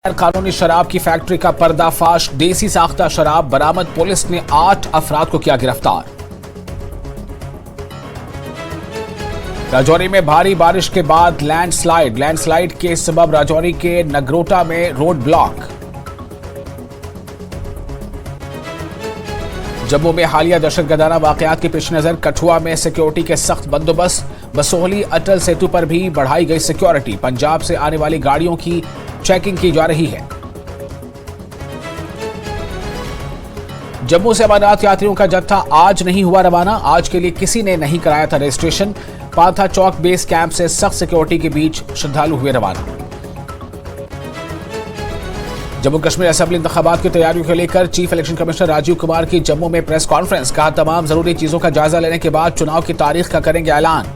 कानूनी शराब की फैक्ट्री का पर्दाफाश। देसी साख्ता शराब बरामद। पुलिस ने 8 अफराद को किया गिरफ्तार। राजौरी में भारी बारिश के बाद लैंडस्लाइड के सबब राजौरी के नगरोटा में रोड ब्लॉक। जम्मू में हालिया दहशतगर्दाना वाकयात के पेश नजर कठुआ में सिक्योरिटी के सख्त बंदोबस्त। बसोहली अटल सेतु पर भी बढ़ाई गई सिक्योरिटी। पंजाब से आने वाली गाड़ियों की चेकिंग की जा रही है। जम्मू से अमरनाथ यात्रियों का जत्था आज नहीं हुआ रवाना। आज के लिए किसी ने नहीं कराया था रजिस्ट्रेशन। पाथा चौक बेस कैंप से सख्त सिक्योरिटी के बीच श्रद्धालु हुए रवाना। जम्मू कश्मीर असेंबली इंतखाबात की तैयारियों को लेकर chief election commissioner Rajeev Kumar की जम्मू में प्रेस कॉन्फ्रेंस। कहा, तमाम जरूरी चीजों का जायजा लेने के बाद चुनाव की तारीख का करेंगे ऐलान।